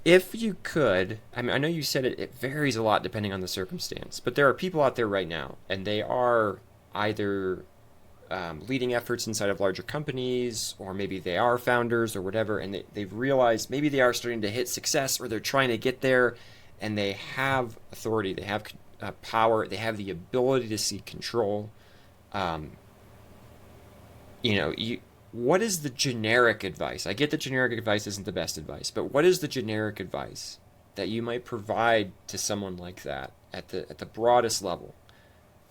If you could, I mean, I know you said it varies a lot depending on the circumstance, but there are people out there right now, and they are either leading efforts inside of larger companies, or maybe they are founders or whatever, and they've realized maybe they are starting to hit success, or they're trying to get there, and they have authority, they have power, they have the ability to seek control. Um, what is the generic advice? I get that generic advice isn't the best advice, but what is the generic advice that you might provide to someone like that at the broadest level,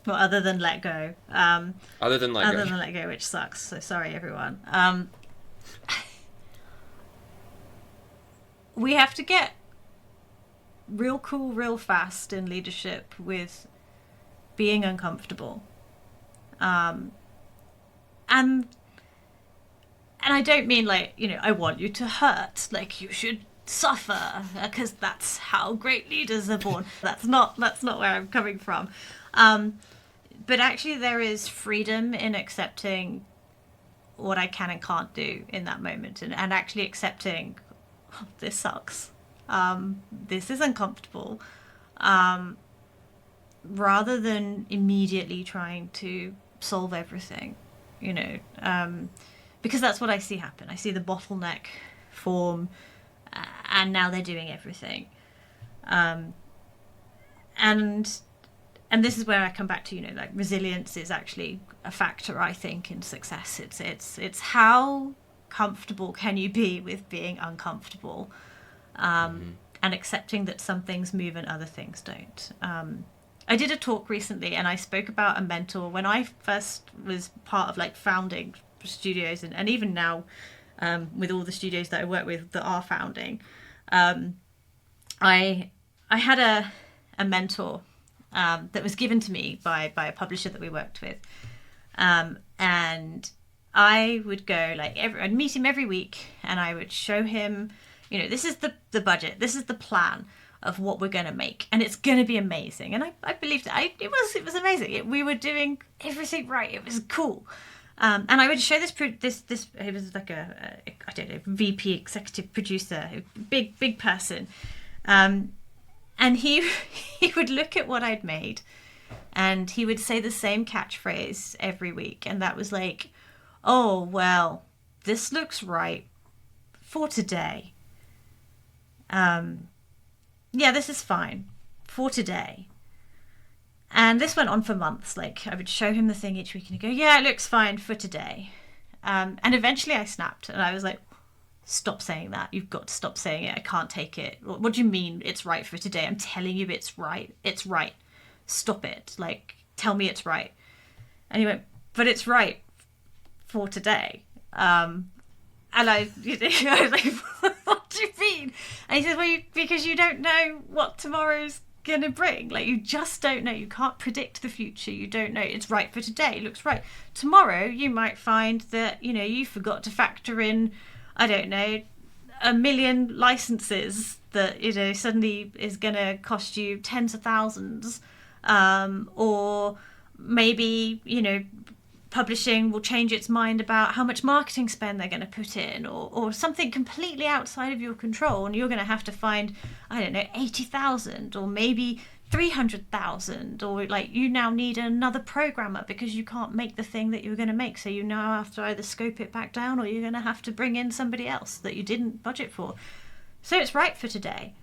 Well, other than let go. other than let go? Other than let go, which sucks. So sorry, everyone. We have to get real cool, real fast in leadership with being uncomfortable. Um, and and I don't mean like, I want you to hurt. Like you should suffer because that's how great leaders are born. That's not where I'm coming from. Um, but actually, there is freedom in accepting what I can and can't do in that moment, and actually accepting, oh, this sucks. This is uncomfortable. Um, Rather than immediately trying to solve everything, you know, because that's what I see happen. I see the bottleneck form, and now they're doing everything. Um, and and this is where I come back to, like resilience is actually a factor, I think, in success. It's how comfortable can you be with being uncomfortable, Mm-hmm. and accepting that some things move and other things don't. I did a talk recently and I spoke about a mentor when I first was part of like founding studios, and even now, with all the studios that I work with that are founding. um, I I had a mentor, that was given to me by a publisher that we worked with, and I would go like I'd meet him every week, and I would show him, this is the budget, this is the plan of what we're going to make, and it's going to be amazing. And I believed it. It was amazing. We were doing everything right. It was cool. And I would show this. He was like I don't know, VP, executive producer, big person. And he he would look at what I'd made, and he would say the same catchphrase every week, and that was like, "Oh well, this looks right for today. Yeah, this is fine for today." And this went on for months. Like I would show him the thing each week, and he'd go, "Yeah, it looks fine for today." And eventually, I snapped, and I was like, "Stop saying that. You've got to stop saying it. I can't take it. What do you mean it's right for today? I'm telling you it's right. It's right. Stop it. Like, tell me it's right." And he went, "But it's right for today." And I was like, "What do you mean?" And he says, "Well, because you don't know what tomorrow's gonna bring. Like, you just don't know. You can't predict the future. You don't know. It's right for today. It looks right. Tomorrow, you might find that you forgot to factor in, I don't know, 1 million licenses that suddenly is gonna cost you tens of thousands, or maybe publishing will change its mind about how much marketing spend they're going to put in, or something completely outside of your control, and you're going to have to find, I don't know, 80,000 or maybe 300,000, or like you now need another programmer because you can't make the thing that you were going to make, so you now have to either scope it back down, or you're going to have to bring in somebody else that you didn't budget for. So it's right for today,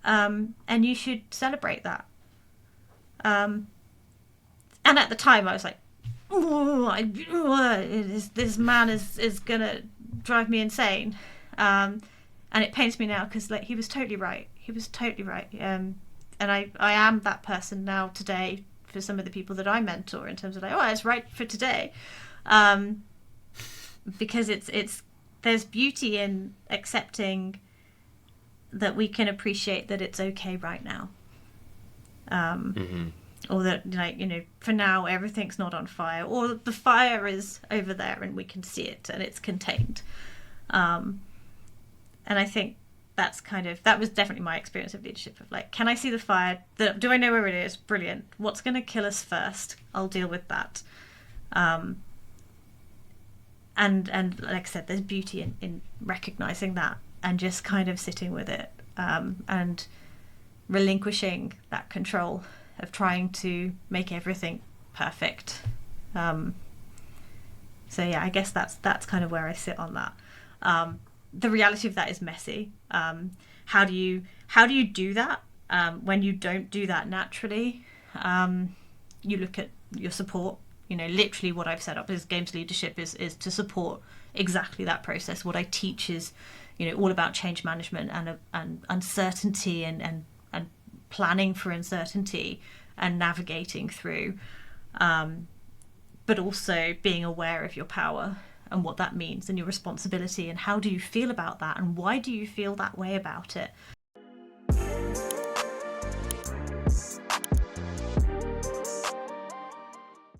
and you should celebrate that." And at the time I was like, this man is gonna drive me insane, and it pains me now because like he was totally right. He was totally right. And I am that person now today for some of the people that I mentor, in terms of like, oh, it's right for today, um, because it's there's beauty in accepting that we can appreciate that it's okay right now. Mm-hmm. Or that, like, for now everything's not on fire, or the fire is over there and we can see it and it's contained. And I think that was definitely my experience of leadership, of like, can I see the fire? Do I know where it is? Brilliant. What's going to kill us first? I'll deal with that. And like I said, there's beauty in recognizing that and just kind of sitting with it. and relinquishing that control of trying to make everything perfect. So yeah, I guess that's kind of where I sit on that. The reality of that is messy. How do you do that when you don't do that naturally? You look at your support. Literally what I've set up as games leadership is to support exactly that process. What I teach is, all about change management and uncertainty and planning for uncertainty and navigating through, but also being aware of your power and what that means and your responsibility and how do you feel about that and why do you feel that way about it.